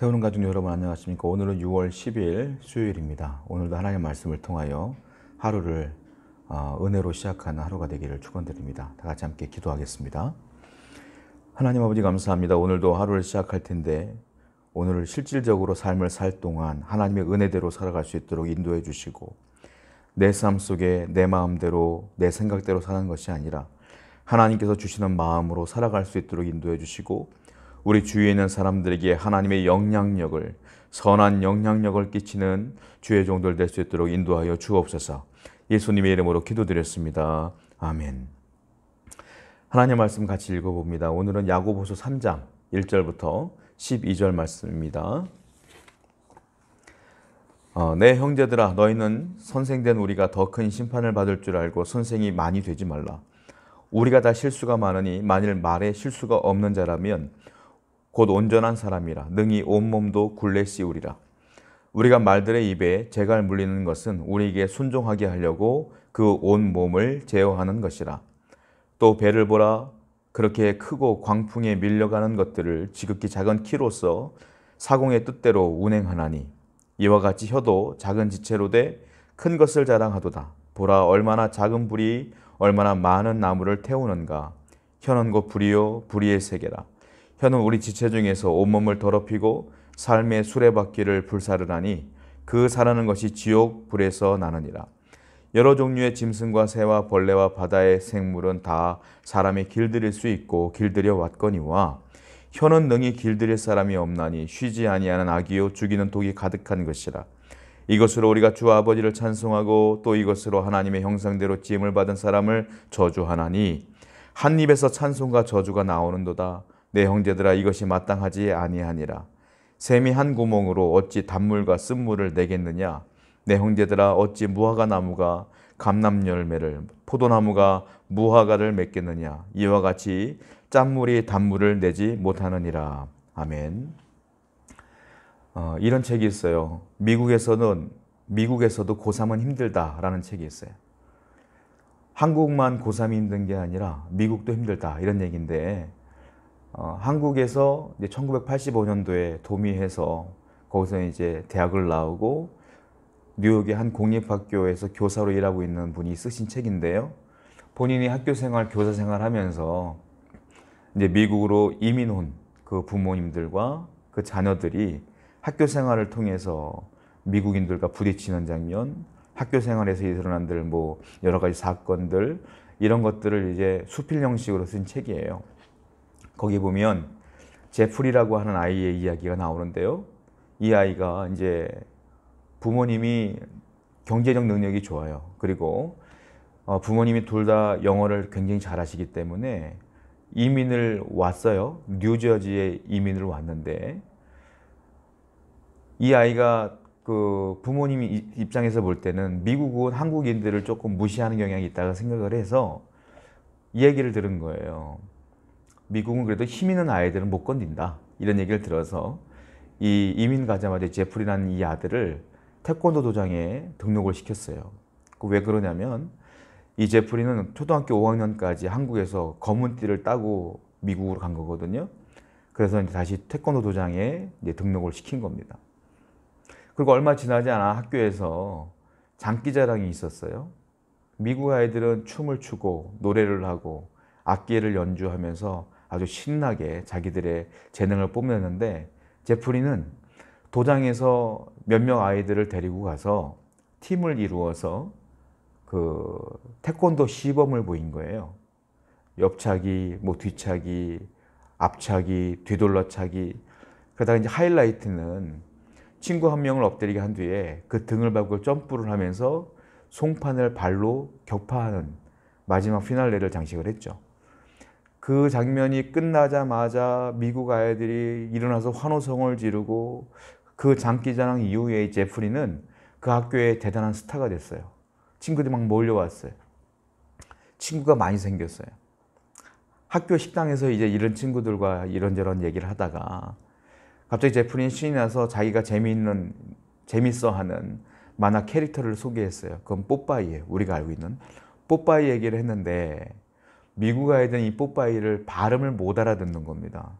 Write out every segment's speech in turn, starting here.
세우는 가족 여러분 안녕하십니까? 오늘은 6월 10일 수요일입니다. 오늘도 하나님의 말씀을 통하여 하루를 은혜로 시작하는 하루가 되기를 축원드립니다. 다 같이 함께 기도하겠습니다. 하나님 아버지 감사합니다. 오늘도 하루를 시작할 텐데 오늘을 실질적으로 삶을 살 동안 하나님의 은혜대로 살아갈 수 있도록 인도해 주시고 내 삶 속에 내 마음대로 내 생각대로 사는 것이 아니라 하나님께서 주시는 마음으로 살아갈 수 있도록 인도해 주시고 우리 주위에 있는 사람들에게 하나님의 영향력을 선한 영향력을 끼치는 주의 종들 될 수 있도록 인도하여 주옵소서. 예수님의 이름으로 기도드렸습니다. 아멘. 하나님의 말씀 같이 읽어봅니다. 오늘은 야고보서 3장 1절부터 12절 말씀입니다. 내 형제들아 너희는 선생된 우리가 더 큰 심판을 받을 줄 알고 선생이 많이 되지 말라. 우리가 다 실수가 많으니 만일 말에 실수가 없는 자라면 곧 온전한 사람이라 능히 온몸도 굴레 씌우리라. 우리가 말들의 입에 재갈 물리는 것은 우리에게 순종하게 하려고 그 온 몸을 제어하는 것이라. 또 배를 보라. 그렇게 크고 광풍에 밀려가는 것들을 지극히 작은 키로서 사공의 뜻대로 운행하나니 이와 같이 혀도 작은 지체로 돼 큰 것을 자랑하도다. 보라 얼마나 작은 불이 얼마나 많은 나무를 태우는가. 혀는 곧 불이요 불의의 세계라. 혀는 우리 지체 중에서 온몸을 더럽히고 삶의 수레바퀴를 불사르나니 그 사르는 것이 지옥 불에서 나느니라. 여러 종류의 짐승과 새와 벌레와 바다의 생물은 다 사람이 길들일 수 있고 길들여 왔거니와 혀는 능히 길들일 사람이 없나니 쉬지 아니하는 악이요 죽이는 독이 가득한 것이라. 이것으로 우리가 주 아버지를 찬송하고 또 이것으로 하나님의 형상대로 지음을 받은 사람을 저주하나니 한 입에서 찬송과 저주가 나오는도다. 내 형제들아 이것이 마땅하지 아니하니라. 샘이 한 구멍으로 어찌 단물과 쓴물을 내겠느냐. 내 형제들아 어찌 무화과 나무가 감람 열매를 포도나무가 무화과를 맺겠느냐. 이와 같이 짠물이 단물을 내지 못하느니라. 아멘. 이런 책이 있어요. 미국에서도 고3은 힘들다라는 책이 있어요. 한국만 고3이 힘든 게 아니라 미국도 힘들다 이런 얘기인데 한국에서 이제 1985년도에 도미해서 거기서 이제 대학을 나오고 뉴욕의 한 공립학교에서 교사로 일하고 있는 분이 쓰신 책인데요. 본인이 학교 생활, 교사 생활하면서 이제 미국으로 이민 온 그 부모님들과 그 자녀들이 학교 생활을 통해서 미국인들과 부딪히는 장면, 학교 생활에서 일어난들 뭐 여러 가지 사건들 이런 것들을 이제 수필 형식으로 쓴 책이에요. 거기 보면 제프리라고 하는 아이의 이야기가 나오는데요. 이 아이가 이제 부모님이 경제적 능력이 좋아요. 그리고 부모님이 둘 다 영어를 굉장히 잘하시기 때문에 이민을 왔어요. 뉴저지에 이민을 왔는데 이 아이가 그 부모님 입장에서 볼 때는 미국은 한국인들을 조금 무시하는 경향이 있다고 생각을 해서 이 얘기를 들은 거예요. 미국은 그래도 힘 있는 아이들은 못 건든다 이런 얘기를 들어서 이 이민 가자마자 제프리라는 이 아들을 태권도 도장에 등록을 시켰어요. 왜 그러냐면 이 제프리는 초등학교 5학년까지 한국에서 검은 띠를 따고 미국으로 간 거거든요. 그래서 이제 다시 태권도 도장에 이제 등록을 시킨 겁니다. 그리고 얼마 지나지 않아 학교에서 장기자랑이 있었어요. 미국 아이들은 춤을 추고 노래를 하고 악기를 연주하면서 아주 신나게 자기들의 재능을 뽐내는데 제프리는 도장에서 몇 명 아이들을 데리고 가서 팀을 이루어서 그 태권도 시범을 보인 거예요. 옆차기, 뭐 뒤차기, 앞차기, 뒤돌려차기. 그러다가 이제 하이라이트는 친구 한 명을 엎드리게 한 뒤에 그 등을 밟고 점프를 하면서 송판을 발로 격파하는 마지막 피날레를 장식을 했죠. 그 장면이 끝나자마자 미국 아이들이 일어나서 환호성을 지르고 그 장기자랑 이후에 제프리는 그 학교의 대단한 스타가 됐어요. 친구들이 막 몰려왔어요. 친구가 많이 생겼어요. 학교 식당에서 이제 이런 친구들과 이런저런 얘기를 하다가 갑자기 제프리는 신이 나서 자기가 재밌어하는 만화 캐릭터를 소개했어요. 그건 뽀빠이예요. 우리가 알고 있는 뽀빠이 얘기를 했는데 미국 아이들은 이 뽀빠이를 발음을 못 알아듣는 겁니다.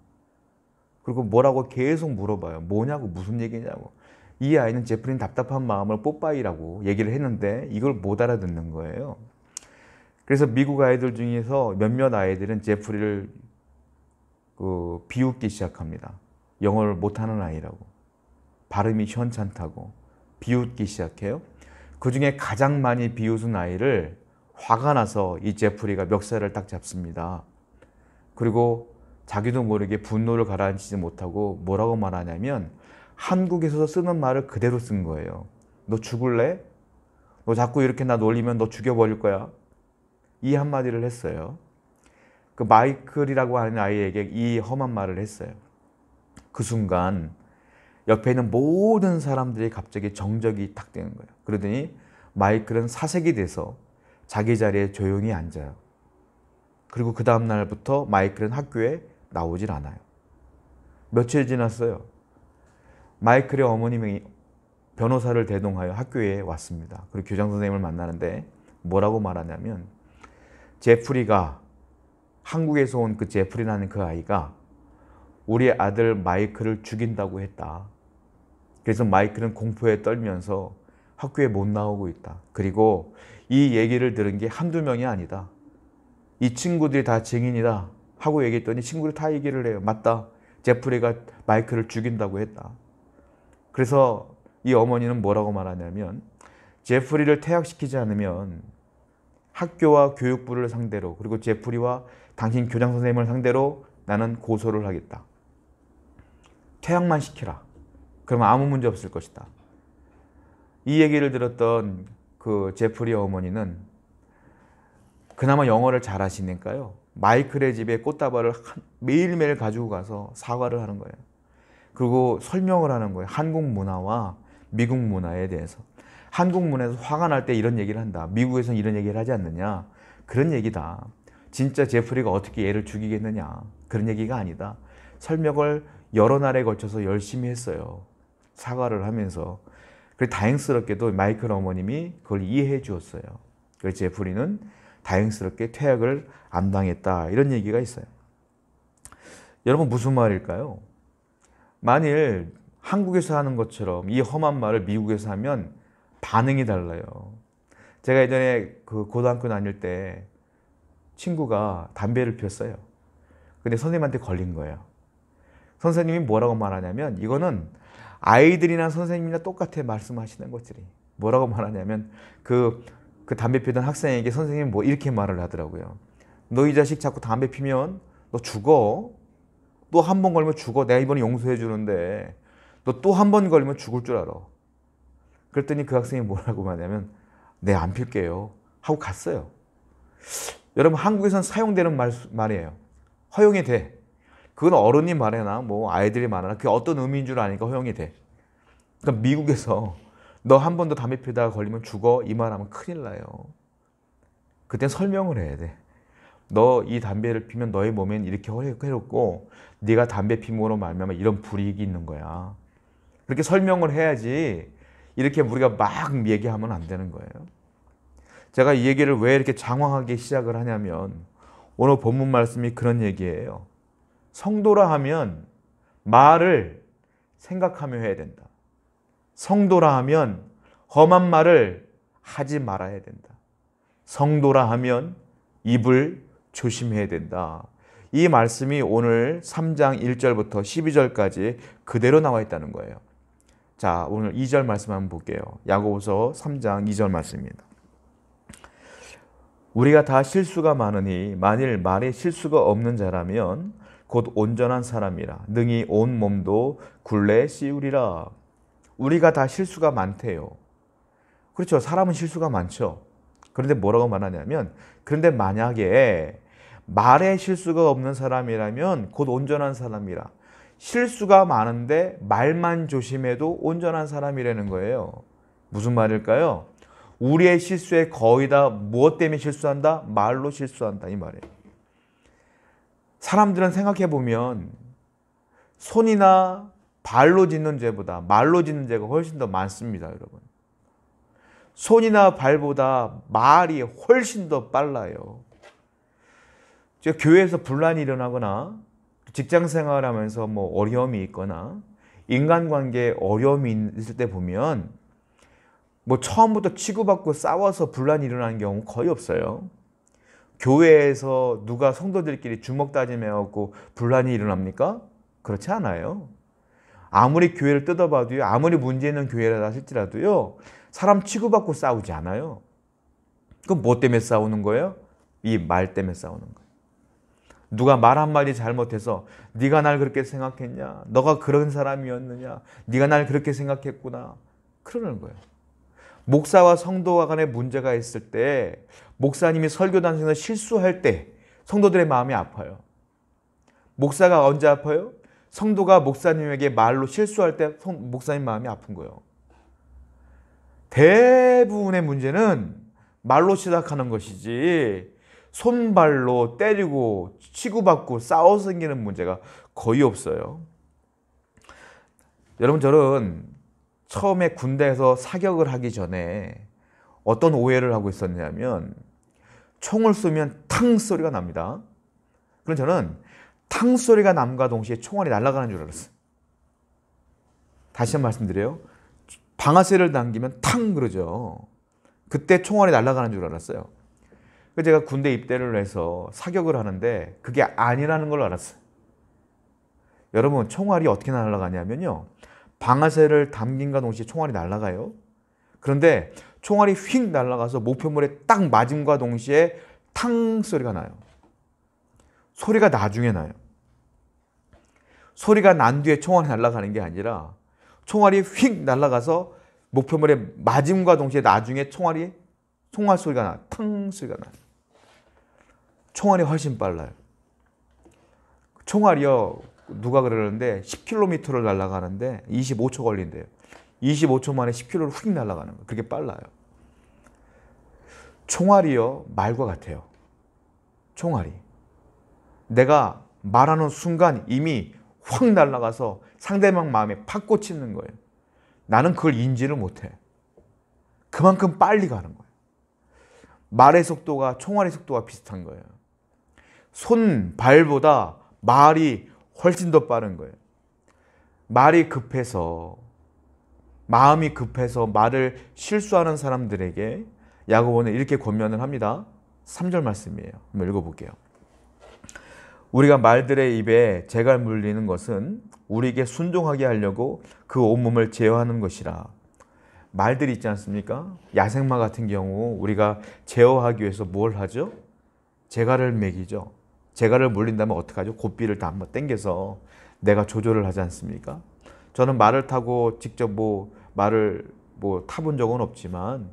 그리고 뭐라고 계속 물어봐요. 뭐냐고, 무슨 얘기냐고. 이 아이는 제프리는 답답한 마음을 뽀빠이라고 얘기를 했는데 이걸 못 알아듣는 거예요. 그래서 미국 아이들 중에서 몇몇 아이들은 제프리를 비웃기 시작합니다. 영어를 못하는 아이라고. 발음이 현찮다고 비웃기 시작해요. 그 중에 가장 많이 비웃은 아이를 화가 나서 이 제프리가 멱살을 딱 잡습니다. 그리고 자기도 모르게 분노를 가라앉히지 못하고 뭐라고 말하냐면 한국에서 쓰는 말을 그대로 쓴 거예요. 너 죽을래? 너 자꾸 이렇게 나 놀리면 너 죽여버릴 거야. 이 한마디를 했어요. 그 마이클이라고 하는 아이에게 이 험한 말을 했어요. 그 순간 옆에 있는 모든 사람들이 갑자기 정적이 탁 되는 거예요. 그러더니 마이클은 사색이 돼서 자기 자리에 조용히 앉아요. 그리고 그 다음 날부터 마이클은 학교에 나오질 않아요. 며칠 지났어요. 마이클의 어머님이 변호사를 대동하여 학교에 왔습니다. 그리고 교장 선생님을 만나는데 뭐라고 말하냐면 제프리가, 한국에서 온 그 제프리라는 그 아이가 우리 아들 마이클을 죽인다고 했다. 그래서 마이클은 공포에 떨면서 학교에 못 나오고 있다. 그리고 이 얘기를 들은 게 한두 명이 아니다. 이 친구들이 다 증인이다 하고 얘기했더니 친구들이 다 얘기를 해요. 맞다. 제프리가 마이클을 죽인다고 했다. 그래서 이 어머니는 뭐라고 말하냐면 제프리를 퇴학시키지 않으면 학교와 교육부를 상대로 그리고 제프리와 당신 교장 선생님을 상대로 나는 고소를 하겠다. 퇴학만 시키라. 그러면 아무 문제 없을 것이다. 이 얘기를 들었던 그 제프리 어머니는 그나마 영어를 잘하시니까요. 마이클의 집에 꽃다발을 매일매일 가지고 가서 사과를 하는 거예요. 그리고 설명을 하는 거예요. 한국 문화와 미국 문화에 대해서. 한국 문화에서 화가 날 때 이런 얘기를 한다. 미국에서는 이런 얘기를 하지 않느냐. 그런 얘기다. 진짜 제프리가 어떻게 얘를 죽이겠느냐. 그런 얘기가 아니다. 설명을 여러 날에 걸쳐서 열심히 했어요. 사과를 하면서. 그래서 다행스럽게도 마이클 어머님이 그걸 이해해 주었어요. 그래서 제프리는 다행스럽게 퇴학을 안 당했다. 이런 얘기가 있어요. 여러분 무슨 말일까요? 만일 한국에서 하는 것처럼 이 험한 말을 미국에서 하면 반응이 달라요. 제가 예전에 그 고등학교 다닐 때 친구가 담배를 피웠어요. 근데 선생님한테 걸린 거예요. 선생님이 뭐라고 말하냐면 이거는 아이들이나 선생님이나 똑같아 말씀하시는 것들이. 뭐라고 말하냐면 그 담배 피우던 학생에게 선생님이 뭐 이렇게 말을 하더라고요. 너 이 자식 자꾸 담배 피면 너 죽어. 또 한 번 걸면 죽어. 내가 이번에 용서해 주는데 너 또 한 번 걸리면 죽을 줄 알아. 그랬더니 그 학생이 뭐라고 말하냐면 네, 안 필게요 하고 갔어요. 여러분 한국에서는 사용되는 말이에요. 허용이 돼. 그건 어른이 말해나 뭐 아이들이 말하나 그게 어떤 의미인 줄 아니까 허용이 돼. 그러니까 미국에서 너 한 번 더 담배 피우다가 걸리면 죽어 이 말하면 큰일 나요. 그땐 설명을 해야 돼. 너 이 담배를 피면 너의 몸엔 이렇게 해롭고 네가 담배 피움으로 말미암아 이런 불이익이 있는 거야. 그렇게 설명을 해야지 이렇게 우리가 막 얘기하면 안 되는 거예요. 제가 이 얘기를 왜 이렇게 장황하게 시작을 하냐면 오늘 본문 말씀이 그런 얘기예요. 성도라 하면 말을 생각하며 해야 된다. 성도라 하면 험한 말을 하지 말아야 된다. 성도라 하면 입을 조심해야 된다. 이 말씀이 오늘 3장 1절부터 12절까지 그대로 나와 있다는 거예요. 자, 오늘 2절 말씀 한번 볼게요. 야고보서 3장 2절 말씀입니다. 우리가 다 실수가 많으니 만일 말에 실수가 없는 자라면 곧 온전한 사람이라 능히 온 몸도 굴레 씌우리라. 우리가 다 실수가 많대요. 그렇죠. 사람은 실수가 많죠. 그런데 뭐라고 말하냐면 그런데 만약에 말에 실수가 없는 사람이라면 곧 온전한 사람이라. 실수가 많은데 말만 조심해도 온전한 사람이라는 거예요. 무슨 말일까요? 우리의 실수에 거의 다 무엇 때문에 실수한다? 말로 실수한다 이 말이에요. 사람들은 생각해 보면 손이나 발로 짓는 죄보다 말로 짓는 죄가 훨씬 더 많습니다, 여러분. 손이나 발보다 말이 훨씬 더 빨라요. 제가 교회에서 분란이 일어나거나 직장 생활하면서 뭐 어려움이 있거나 인간관계에 어려움이 있을 때 보면 뭐 처음부터 치고받고 싸워서 분란이 일어나는 경우 거의 없어요. 교회에서 누가 성도들끼리 주먹 다짐해갖고 분란이 일어납니까? 그렇지 않아요. 아무리 교회를 뜯어봐도요, 아무리 문제 있는 교회라 할지라도요, 사람 치고받고 싸우지 않아요. 그럼 뭐 때문에 싸우는 거예요? 이 말 때문에 싸우는 거예요. 누가 말 한마디 잘못해서 네가 날 그렇게 생각했냐? 너가 그런 사람이었느냐? 네가 날 그렇게 생각했구나. 그러는 거예요. 목사와 성도와 간에 문제가 있을 때, 목사님이 설교단에서 실수할 때 성도들의 마음이 아파요. 목사가 언제 아파요? 성도가 목사님에게 말로 실수할 때 목사님 마음이 아픈 거예요. 대부분의 문제는 말로 시작하는 것이지 손발로 때리고 치고받고 싸워서 생기는 문제가 거의 없어요. 여러분, 저는 처음에 군대에서 사격을 하기 전에 어떤 오해를 하고 있었냐면 총을 쏘면 탕 소리가 납니다. 그럼 저는 탕 소리가 남과 동시에 총알이 날아가는 줄 알았어요. 다시 한번 말씀드려요. 방아쇠를 당기면 탕 그러죠. 그때 총알이 날아가는 줄 알았어요. 그래서 제가 군대 입대를 해서 사격을 하는데 그게 아니라는 걸 알았어요. 여러분, 총알이 어떻게 날아가냐면요, 방아쇠를 당긴과 동시에 총알이 날아가요. 그런데 총알이 휙 날아가서 목표물에 딱 맞음과 동시에 탕 소리가 나요. 소리가 나중에 나요. 소리가 난 뒤에 총알이 날아가는 게 아니라 총알이 휙 날아가서 목표물에 맞음과 동시에 나중에 총알 소리가 나요. 탕 소리가 나요. 총알이 훨씬 빨라요. 총알이요, 누가 그러는데 10km를 날아가는데 25초 걸린대요. 25초 만에 10km를 휙 날아가는 거예요. 그렇게 빨라요. 총알이요, 말과 같아요. 총알이. 내가 말하는 순간 이미 확 날아가서 상대방 마음에 팍 꽂히는 거예요. 나는 그걸 인지를 못해. 그만큼 빨리 가는 거예요. 말의 속도가 총알의 속도가 비슷한 거예요. 손, 발보다 말이 훨씬 더 빠른 거예요. 말이 급해서, 마음이 급해서 말을 실수하는 사람들에게 야고보는 이렇게 권면을 합니다. 3절 말씀이에요. 한번 읽어볼게요. 우리가 말들의 입에 재갈 물리는 것은 우리에게 순종하게 하려고 그 온몸을 제어하는 것이라. 말들이 있지 않습니까? 야생마 같은 경우 우리가 제어하기 위해서 뭘 하죠? 재갈을 매기죠. 재갈을 물린다면 어떡하죠? 고삐를 다 한번 당겨서 내가 조절을 하지 않습니까? 저는 말을 타고 직접 말을 타본 적은 없지만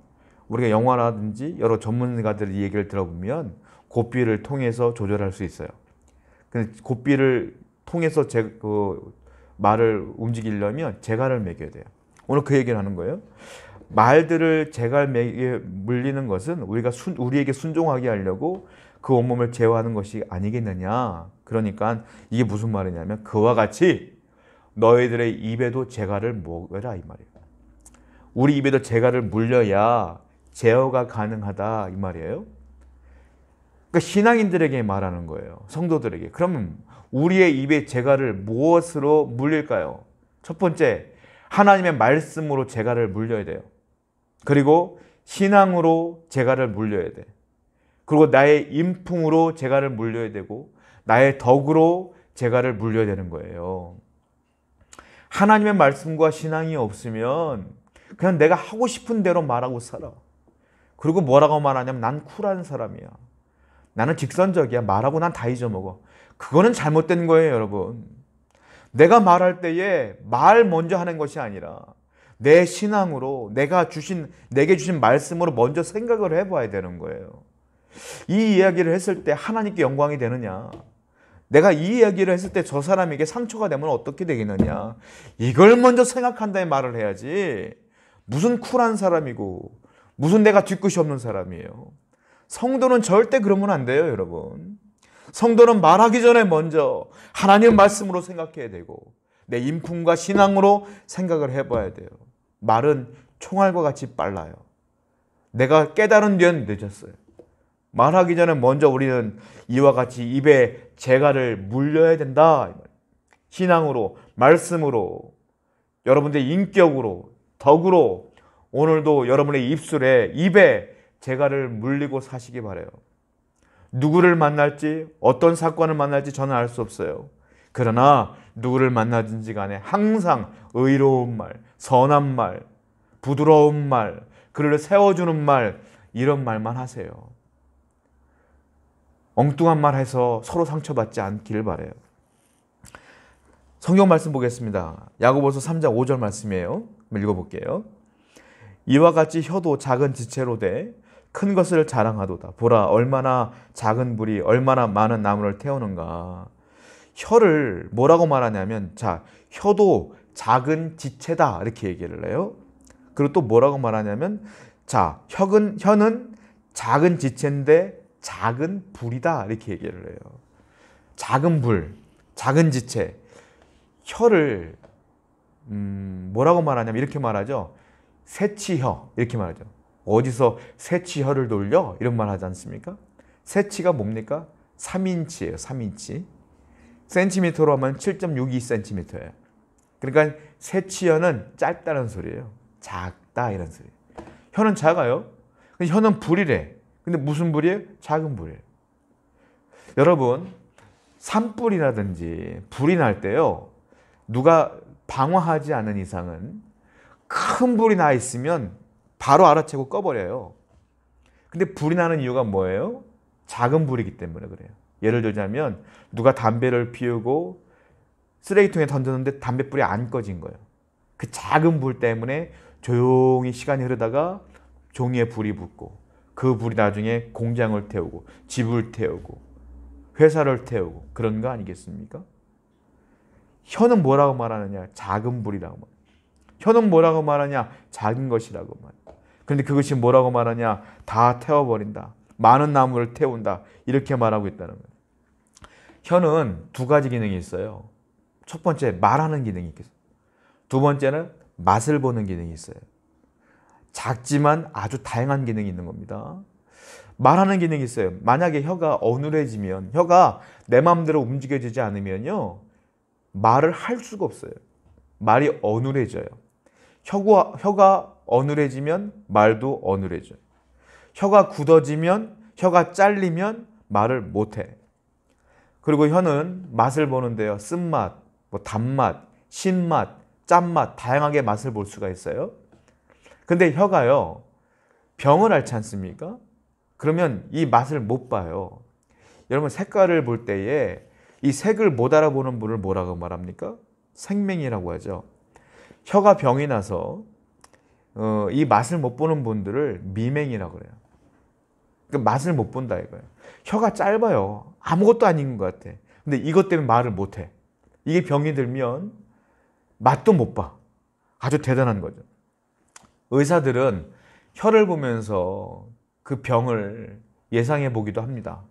우리가 영화라든지 여러 전문가들의 얘기를 들어보면 고삐를 통해서 조절할 수 있어요. 근데 고삐를 통해서 말을 움직이려면 재갈을 매겨야 돼요. 오늘 그 얘기를 하는 거예요. 말들을 재갈 물리는 것은 우리에게 순종하게 하려고 그 온몸을 제어하는 것이 아니겠느냐. 그러니까 이게 무슨 말이냐면 그와 같이 너희들의 입에도 재갈을 먹어라 이 말이에요. 우리 입에도 재갈을 물려야 제어가 가능하다 이 말이에요. 그러니까 신앙인들에게 말하는 거예요. 성도들에게. 그러면 우리의 입에 재갈을 무엇으로 물릴까요? 첫 번째, 하나님의 말씀으로 재갈을 물려야 돼요. 그리고 신앙으로 재갈을 물려야 돼. 그리고 나의 인품으로 재갈을 물려야 되고 나의 덕으로 재갈을 물려야 되는 거예요. 하나님의 말씀과 신앙이 없으면 그냥 내가 하고 싶은 대로 말하고 살아. 그리고 뭐라고 말하냐면 난 쿨한 사람이야. 나는 직선적이야. 말하고 난 다 잊어먹어. 그거는 잘못된 거예요, 여러분. 내가 말할 때에 말 먼저 하는 것이 아니라 내 신앙으로 내게 주신 말씀으로 먼저 생각을 해봐야 되는 거예요. 이 이야기를 했을 때 하나님께 영광이 되느냐? 내가 이 이야기를 했을 때 저 사람에게 상처가 되면 어떻게 되겠느냐? 이걸 먼저 생각한다에 말을 해야지. 무슨 쿨한 사람이고 무슨 내가 뒤끝이 없는 사람이에요. 성도는 절대 그러면 안 돼요, 여러분. 성도는 말하기 전에 먼저 하나님 말씀으로 생각해야 되고 내 인품과 신앙으로 생각을 해봐야 돼요. 말은 총알과 같이 빨라요. 내가 깨달은 뒤엔 늦었어요. 말하기 전에 먼저 우리는 이와 같이 입에 재갈을 물려야 된다. 신앙으로, 말씀으로, 여러분들의 인격으로, 덕으로 오늘도 여러분의 입술에, 입에 재갈을 물리고 사시기 바라요. 누구를 만날지, 어떤 사건을 만날지 저는 알 수 없어요. 그러나 누구를 만나든지 간에 항상 의로운 말, 선한 말, 부드러운 말, 그를 세워주는 말, 이런 말만 하세요. 엉뚱한 말 해서 서로 상처받지 않기를 바라요. 성경 말씀 보겠습니다. 야고보서 3장 5절 말씀이에요. 한번 읽어볼게요. 이와 같이 혀도 작은 지체로 돼 큰 것을 자랑하도다. 보라, 얼마나 작은 불이 얼마나 많은 나무를 태우는가. 혀를 뭐라고 말하냐면, 자, 혀도 작은 지체다 이렇게 얘기를 해요. 그리고 또 뭐라고 말하냐면, 자, 혀는 작은 지체인데 작은 불이다 이렇게 얘기를 해요. 작은 불, 작은 지체. 혀를 뭐라고 말하냐면 이렇게 말하죠. 새치혀 이렇게 말하죠. 어디서 새치혀를 돌려? 이런 말 하지 않습니까? 새치가 뭡니까? 3인치예요. 3인치. 센티미터로 하면 7.62cm예요. 그러니까 새치혀는 짧다는 소리예요. 작다 이런 소리예요. 혀는 작아요. 근데 혀는 불이래. 근데 무슨 불이에요? 작은 불이에요. 여러분, 산불이라든지 불이 날 때요. 누가 방화하지 않은 이상은 큰 불이 나 있으면 바로 알아채고 꺼버려요. 근데 불이 나는 이유가 뭐예요? 작은 불이기 때문에 그래요. 예를 들자면 누가 담배를 피우고 쓰레기통에 던졌는데 담뱃불이 안 꺼진 거예요. 그 작은 불 때문에 조용히 시간이 흐르다가 종이에 불이 붙고 그 불이 나중에 공장을 태우고 집을 태우고 회사를 태우고 그런 거 아니겠습니까? 혀는 뭐라고 말하느냐? 작은 불이라고 말해요. 혀는 뭐라고 말하냐? 작은 것이라고 말해요. 그런데 그것이 뭐라고 말하냐? 다 태워버린다. 많은 나무를 태운다. 이렇게 말하고 있다는 거예요. 혀는 두 가지 기능이 있어요. 첫 번째, 말하는 기능이 있겠어요. 두 번째는 맛을 보는 기능이 있어요. 작지만 아주 다양한 기능이 있는 겁니다. 말하는 기능이 있어요. 만약에 혀가 어눌해지면, 혀가 내 마음대로 움직여지지 않으면요, 말을 할 수가 없어요. 말이 어눌해져요. 혀가 어눌해지면 말도 어눌해져요. 혀가 굳어지면, 혀가 잘리면 말을 못해. 그리고 혀는 맛을 보는데요. 쓴맛, 뭐 단맛, 신맛, 짠맛, 다양하게 맛을 볼 수가 있어요. 근데 혀가요, 병을 앓지 않습니까? 그러면 이 맛을 못 봐요. 여러분, 색깔을 볼 때에 이 색을 못 알아보는 분을 뭐라고 말합니까? 생맹이라고 하죠. 혀가 병이 나서 이 맛을 못 보는 분들을 미맹이라고 그래요. 그러니까 맛을 못 본다 이거예요. 혀가 짧아요. 아무것도 아닌 것 같아. 근데 이것 때문에 말을 못 해. 이게 병이 들면 맛도 못 봐. 아주 대단한 거죠. 의사들은 혀를 보면서 그 병을 예상해 보기도 합니다.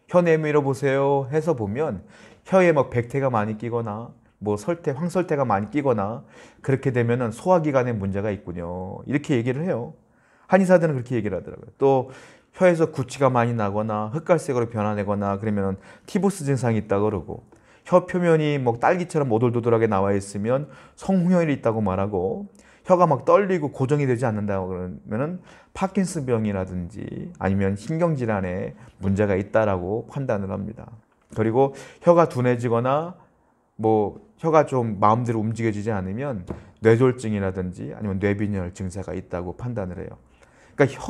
혀 내밀어 보세요 해서 보면 혀에 막 백태가 많이 끼거나 뭐 황설태가 많이 끼거나 그렇게 되면은 소화기관에 문제가 있군요. 이렇게 얘기를 해요. 한의사들은 그렇게 얘기를 하더라고요. 또 혀에서 구취가 많이 나거나 흑갈색으로 변화되거나 그러면 티보스 증상이 있다고 그러고 혀 표면이 뭐 딸기처럼 오돌도돌하게 나와 있으면 성홍열이 있다고 말하고 혀가 막 떨리고 고정이 되지 않는다고 그러면은 파킨슨병이라든지 아니면 신경질환에 문제가 있다라고 판단을 합니다. 그리고 혀가 둔해지거나 뭐 혀가 좀 마음대로 움직여지지 않으면 뇌졸중이라든지 아니면 뇌빈혈 증세가 있다고 판단을 해요. 그러니까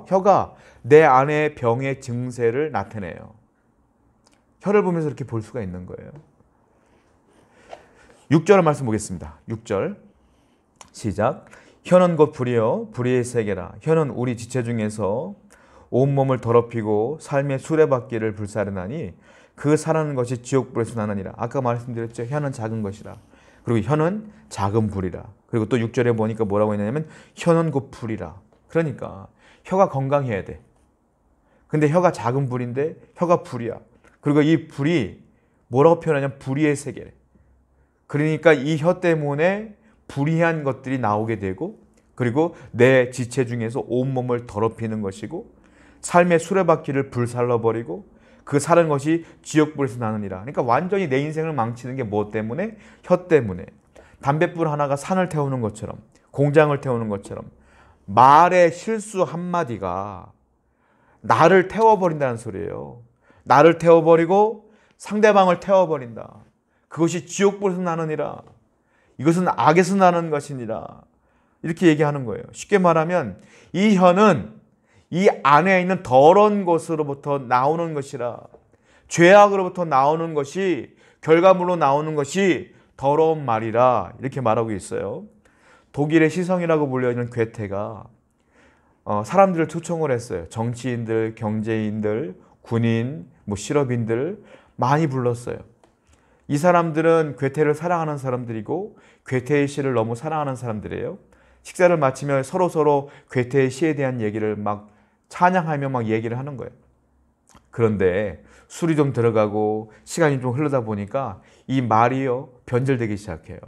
혀가 내 안의 병의 증세를 나타내요. 혀를 보면서 이렇게 볼 수가 있는 거예요. 6절 말씀 보겠습니다. 6절 시작. 혀는 곧 불이요 불의의 세계라. 혀는 우리 지체 중에서 온몸을 더럽히고 삶의 수레바퀴를 불사르나니 그 사라는 것이 지옥불에서 나느니라. 아까 말씀드렸죠. 혀는 작은 것이라. 그리고 혀는 작은 불이라. 그리고 또 6절에 보니까 뭐라고 했냐면 혀는 곧 불이라. 그러니까 혀가 건강해야 돼. 근데 혀가 작은 불인데 혀가 불이야. 그리고 이 불이 뭐라고 표현하냐면 불의의 세계래. 그러니까 이 혀 때문에 불의한 것들이 나오게 되고 그리고 내 지체 중에서 온몸을 더럽히는 것이고 삶의 수레바퀴를 불살라버리고 그 사는 것이 지옥불에서 나느니라. 그러니까 완전히 내 인생을 망치는 게 뭐 때문에? 혀 때문에. 담뱃불 하나가 산을 태우는 것처럼, 공장을 태우는 것처럼 말의 실수 한마디가 나를 태워버린다는 소리예요. 나를 태워버리고 상대방을 태워버린다. 그것이 지옥불에서 나느니라. 이것은 악에서 나는 것이니라. 이렇게 얘기하는 거예요. 쉽게 말하면 이 혀는 이 안에 있는 더러운 것으로부터 나오는 것이라. 죄악으로부터 나오는 것이, 결과물로 나오는 것이 더러운 말이라. 이렇게 말하고 있어요. 독일의 시성이라고 불리는 괴테가 사람들을 초청을 했어요. 정치인들, 경제인들, 군인, 실업인들 많이 불렀어요. 이 사람들은 괴테를 사랑하는 사람들이고 괴테의 시를 너무 사랑하는 사람들이에요. 식사를 마치며 서로 괴테의 시에 대한 얘기를 막 찬양하며 막 얘기를 하는 거예요. 그런데 술이 좀 들어가고 시간이 좀 흐르다 보니까 이 말이요 변절되기 시작해요.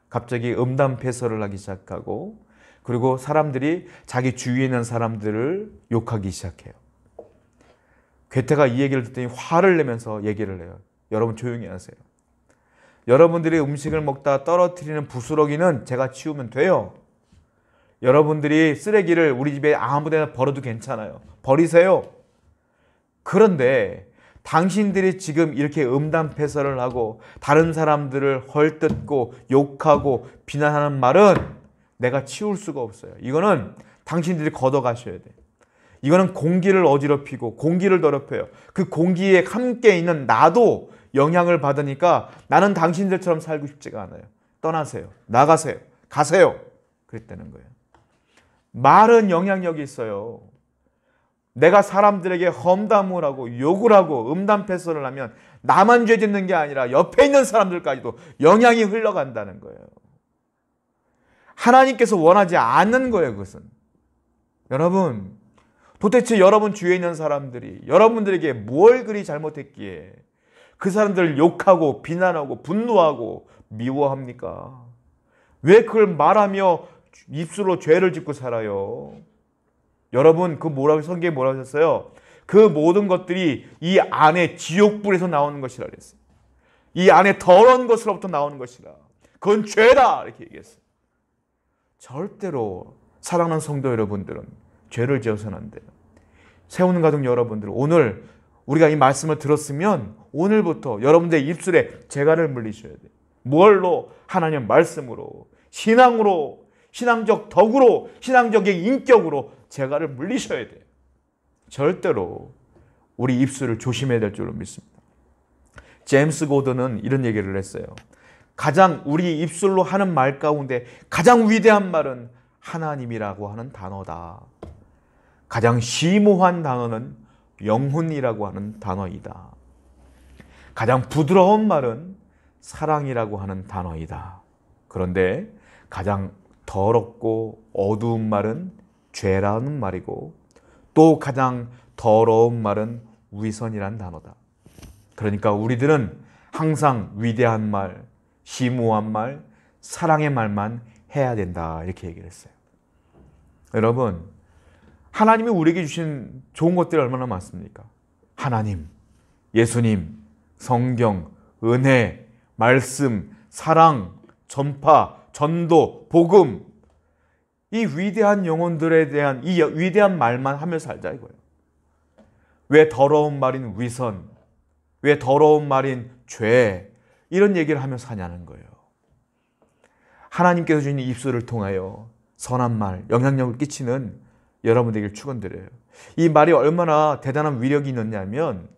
갑자기 음담패설을 하기 시작하고, 그리고 사람들이 자기 주위에 있는 사람들을 욕하기 시작해요. 괴테가 이 얘기를 듣더니 화를 내면서 얘기를 해요. 여러분 조용히 하세요. 여러분들이 음식을 먹다 떨어뜨리는 부스러기는 제가 치우면 돼요. 여러분들이 쓰레기를 우리 집에 아무 데나 버려도 괜찮아요. 버리세요. 그런데 당신들이 지금 이렇게 음담패설을 하고 다른 사람들을 헐뜯고 욕하고 비난하는 말은 내가 치울 수가 없어요. 이거는 당신들이 걷어가셔야 돼. 이거는 공기를 어지럽히고 공기를 더럽혀요. 그 공기에 함께 있는 나도 영향을 받으니까 나는 당신들처럼 살고 싶지가 않아요. 떠나세요. 나가세요. 가세요. 그랬다는 거예요. 말은 영향력이 있어요. 내가 사람들에게 험담을 하고 욕을 하고 음담패설을 하면 나만 죄 짓는 게 아니라 옆에 있는 사람들까지도 영향이 흘러간다는 거예요. 하나님께서 원하지 않는 거예요, 그것은. 여러분, 도대체 여러분 주위에 있는 사람들이 여러분들에게 뭘 그리 잘못했기에 그 사람들을 욕하고 비난하고 분노하고 미워합니까? 왜 그걸 말하며 입술로 죄를 짓고 살아요? 여러분, 성경에 뭐라고 하셨어요? 그 모든 것들이 이 안에 지옥불에서 나오는 것이라 그랬어요. 이 안에 더러운 것으로부터 나오는 것이라. 그건 죄다! 이렇게 얘기했어요. 절대로 사랑하는 성도 여러분들은 죄를 지어서는 안 돼요. 세우는 가족 여러분들, 오늘 우리가 이 말씀을 들었으면 오늘부터 여러분들의 입술에 재갈을 물리셔야 돼요. 뭘로? 하나님 말씀으로, 신앙으로, 신앙적 덕으로, 신앙적인 인격으로 재갈을 물리셔야 돼요. 절대로 우리 입술을 조심해야 될 줄로 믿습니다. 제임스 고든은 이런 얘기를 했어요. 가장 우리 입술로 하는 말 가운데 가장 위대한 말은 하나님이라고 하는 단어다. 가장 심오한 단어는 영혼이라고 하는 단어이다. 가장 부드러운 말은 사랑이라고 하는 단어이다. 그런데 가장 더럽고 어두운 말은 죄라는 말이고, 또 가장 더러운 말은 위선이라는 단어다. 그러니까 우리들은 항상 위대한 말, 심오한 말, 사랑의 말만 해야 된다. 이렇게 얘기를 했어요. 여러분, 하나님이 우리에게 주신 좋은 것들이 얼마나 많습니까? 하나님, 예수님, 성경, 은혜, 말씀, 사랑, 전파, 전도, 복음, 이 위대한 영혼들에 대한 이 위대한 말만 하며 살자 이거예요. 왜 더러운 말인 위선, 왜 더러운 말인 죄, 이런 얘기를 하며 사냐는 거예요. 하나님께서 주신 입술을 통하여 선한 말, 영향력을 끼치는 여러분들에게 축원드려요. 이 말이 얼마나 대단한 위력이 있느냐면,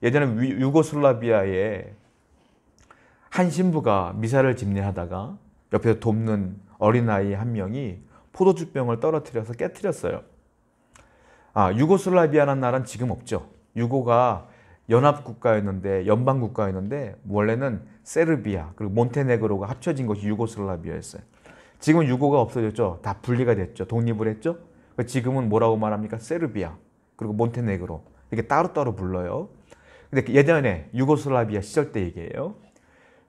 예전에 유고슬라비아에 한 신부가 미사를 집례하다가 옆에서 돕는 어린아이 한 명이 포도주병을 떨어뜨려서 깨뜨렸어요. 유고슬라비아라는 나라는 지금 없죠. 유고가 연합국가였는데, 연방국가였는데 원래는 세르비아 그리고 몬테네그로가 합쳐진 것이 유고슬라비아였어요. 지금은 유고가 없어졌죠. 다 분리가 됐죠. 독립을 했죠. 지금은 뭐라고 말합니까? 세르비아 그리고 몬테네그로, 이렇게 따로따로 불러요. 근데 예전에 유고슬라비아 시절 때 얘기예요.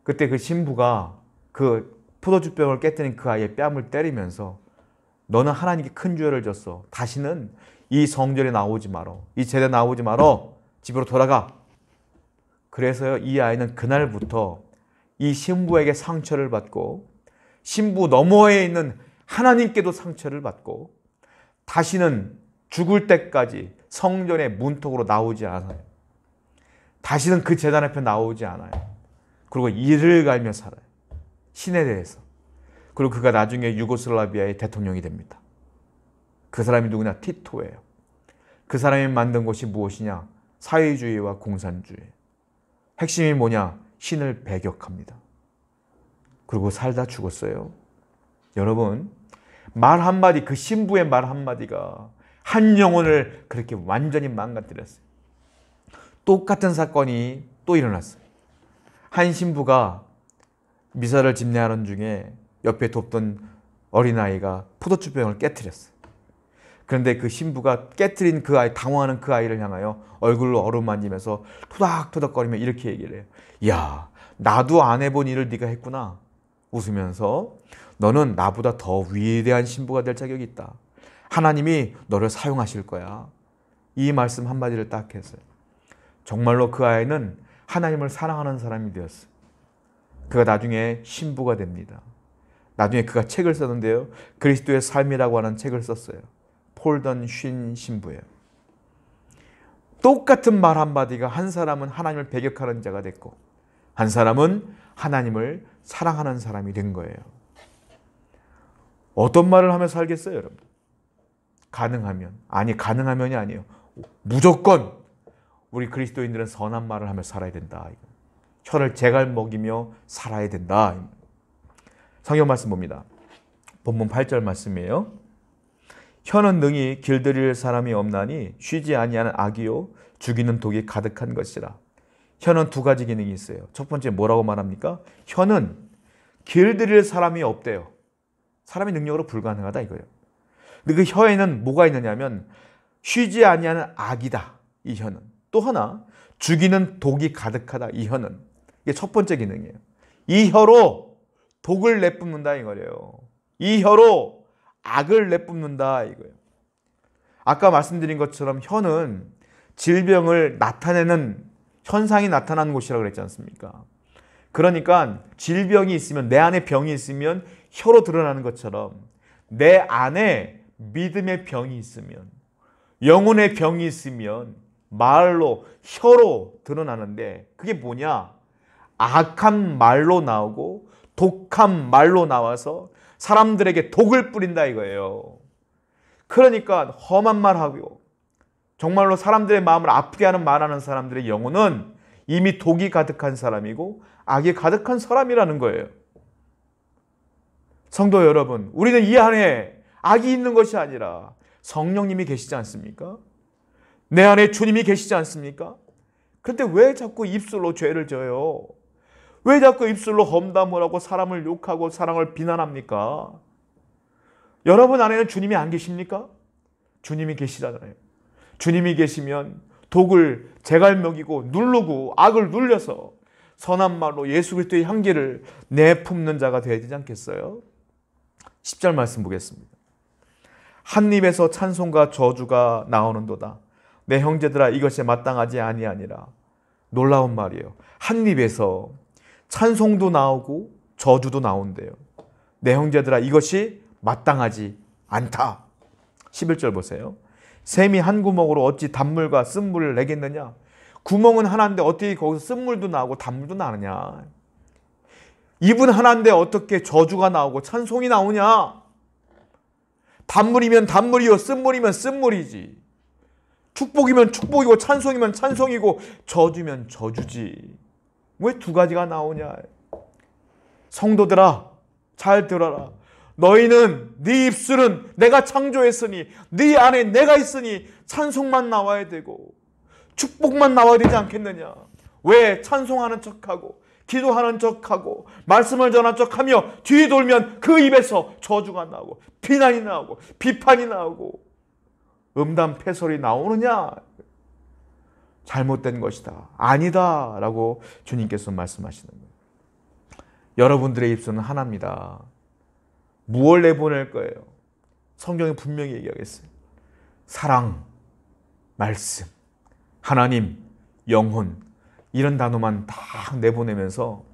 그때 그 신부가 그 포도주병을 깨뜨린 그 아이의 뺨을 때리면서 너는 하나님께 큰 죄를 졌어. 다시는 이 성전에 나오지 말어. 이 제대 나오지 말어. 집으로 돌아가. 그래서 이 아이는 그날부터 이 신부에게 상처를 받고 신부 너머에 있는 하나님께도 상처를 받고 다시는 죽을 때까지 성전의 문턱으로 나오지 않아요. 다시는 그 제단 앞에 나오지 않아요. 그리고 이를 갈며 살아요. 신에 대해서. 그리고 그가 나중에 유고슬라비아의 대통령이 됩니다. 그 사람이 누구냐? 티토예요. 그 사람이 만든 것이 무엇이냐? 사회주의와 공산주의. 핵심이 뭐냐? 신을 배격합니다. 그리고 살다 죽었어요. 여러분, 말 한마디, 그 신부의 말 한마디가 한 영혼을 그렇게 완전히 망가뜨렸어요. 똑같은 사건이 또 일어났어요. 한 신부가 미사를 집례하는 중에 옆에 돕던 어린아이가 포도주병을 깨트렸어요. 그런데 그 신부가 깨트린 그 아이, 당황하는 그 아이를 향하여 얼굴로 어루만지면서 토닥토닥거리며 이렇게 얘기를 해요. 야, 나도 안 해본 일을 네가 했구나. 웃으면서 너는 나보다 더 위대한 신부가 될 자격이 있다. 하나님이 너를 사용하실 거야. 이 말씀 한마디를 딱 했어요. 정말로 그 아이는 하나님을 사랑하는 사람이 되었어요. 그가 나중에 신부가 됩니다. 나중에 그가 책을 썼는데요. 그리스도의 삶이라고 하는 책을 썼어요. 폴던 쉰 신부예요. 똑같은 말 한마디가 한 사람은 하나님을 배격하는 자가 됐고 한 사람은 하나님을 사랑하는 사람이 된 거예요. 어떤 말을 하며 살겠어요, 여러분? 가능하면. 아니, 가능하면이 아니에요. 무조건 우리 그리스도인들은 선한 말을 하며 살아야 된다. 혀를 제갈 먹이며 살아야 된다. 성경 말씀 봅니다. 본문 8절 말씀이에요. 혀는 능히 길들일 사람이 없나니 쉬지 아니하는 악이요 죽이는 독이 가득한 것이라. 혀는 두 가지 기능이 있어요. 첫 번째 뭐라고 말합니까? 혀는 길들일 사람이 없대요. 사람의 능력으로 불가능하다 이거예요. 근데 그 혀에는 뭐가 있느냐면 쉬지 아니하는 악이다. 이 혀는. 또 하나 죽이는 독이 가득하다. 이 혀는. 이게 첫 번째 기능이에요. 이 혀로 독을 내뿜는다 이거예요. 이 혀로 악을 내뿜는다 이거예요. 아까 말씀드린 것처럼 혀는 질병을 나타내는 현상이 나타나는 곳이라고 그랬지 않습니까? 그러니까 질병이 있으면 내 안에 병이 있으면 혀로 드러나는 것처럼 내 안에 믿음의 병이 있으면 영혼의 병이 있으면 말로 혀로 드러나는데 그게 뭐냐? 악한 말로 나오고 독한 말로 나와서 사람들에게 독을 뿌린다 이거예요. 그러니까 험한 말하고 정말로 사람들의 마음을 아프게 하는 말하는 사람들의 영혼은 이미 독이 가득한 사람이고 악이 가득한 사람이라는 거예요. 성도 여러분, 우리는 이 안에 악이 있는 것이 아니라 성령님이 계시지 않습니까? 내 안에 주님이 계시지 않습니까? 그런데 왜 자꾸 입술로 죄를 져요? 왜 자꾸 입술로 험담을 하고 사람을 욕하고 사람을 비난합니까? 여러분 안에는 주님이 안 계십니까? 주님이 계시잖아요. 주님이 계시면 독을 제갈먹이고 누르고 악을 눌려서 선한 말로 예수 그리스도의 향기를 내품는 자가 되어야 되지 않겠어요? 10절 말씀 보겠습니다. 한 입에서 찬송과 저주가 나오는도다. 내 형제들아 이것이 마땅하지 아니하니라. 놀라운 말이에요. 한 입에서 찬송도 나오고 저주도 나온대요. 내 형제들아 이것이 마땅하지 않다. 11절 보세요. 샘이 한 구멍으로 어찌 단물과 쓴물을 내겠느냐. 구멍은 하나인데 어떻게 거기서 쓴물도 나오고 단물도 나느냐. 입은 하나인데 어떻게 저주가 나오고 찬송이 나오냐. 단물이면 단물이요 쓴물이면 쓴물이지. 축복이면 축복이고 찬송이면 찬송이고 저주면 저주지. 왜 두 가지가 나오냐. 성도들아 잘 들어라. 너희는 네 입술은 내가 창조했으니 네 안에 내가 있으니 찬송만 나와야 되고 축복만 나와야 되지 않겠느냐. 왜 찬송하는 척하고 기도하는 척하고 말씀을 전하는 척하며 뒤에 돌면 그 입에서 저주가 나오고 비난이 나오고 비판이 나오고 음담 패설이 나오느냐. 잘못된 것이다. 아니다 라고 주님께서 말씀하시는 거예요. 여러분들의 입술은 하나입니다. 무엇을 내보낼 거예요? 성경이 분명히 얘기하겠어요. 사랑, 말씀, 하나님, 영혼 이런 단어만 다 내보내면서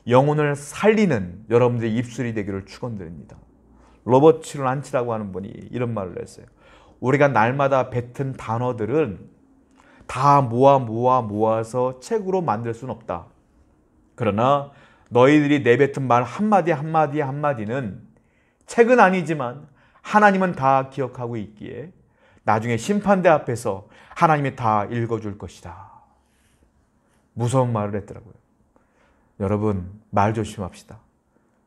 영혼을 살리는 여러분들의 입술이 되기를 축원드립니다. 로버트 란치라고 하는 분이 이런 말을 했어요. 우리가 날마다 뱉은 단어들은 다 모아서 책으로 만들 수는 없다. 그러나 너희들이 내뱉은 말 한마디 한마디는 책은 아니지만 하나님은 다 기억하고 있기에 나중에 심판대 앞에서 하나님이 다 읽어줄 것이다. 무서운 말을 했더라고요. 여러분, 말 조심합시다.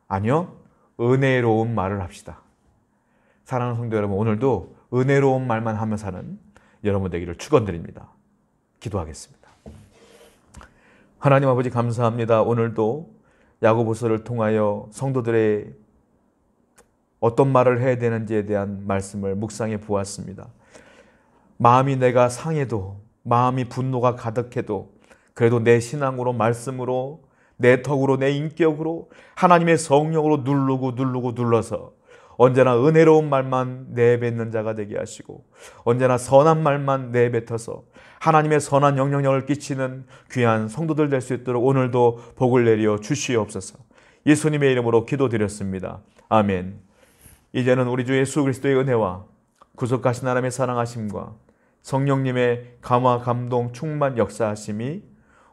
아니요, 은혜로운 말을 합시다. 사랑하는 성도 여러분, 오늘도 은혜로운 말만 하며 사는 여러분 되기를 축원드립니다. 기도하겠습니다. 하나님 아버지 감사합니다. 오늘도 야고보서를 통하여 성도들의 어떤 말을 해야 되는지에 대한 말씀을 묵상해 보았습니다. 마음이 내가 상해도, 마음이 분노가 가득해도 그래도 내 신앙으로, 말씀으로, 내 덕으로, 내 인격으로 하나님의 성령으로 눌러서 언제나 은혜로운 말만 내뱉는 자가 되게 하시고 언제나 선한 말만 내뱉어서 하나님의 선한 영향력을 끼치는 귀한 성도들 될 수 있도록 오늘도 복을 내려 주시옵소서. 예수님의 이름으로 기도드렸습니다. 아멘. 이제는 우리 주 예수 그리스도의 은혜와 구속하신 하나님의 사랑하심과 성령님의 감화, 감동, 충만 역사하심이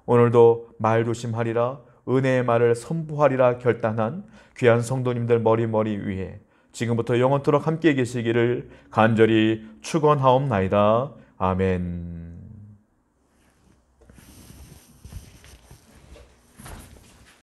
오늘도 말조심하리라, 은혜의 말을 선포하리라 결단한 귀한 성도님들 머리 위에 지금부터 영원토록 함께 계시기를 간절히 축원하옵나이다. 아멘.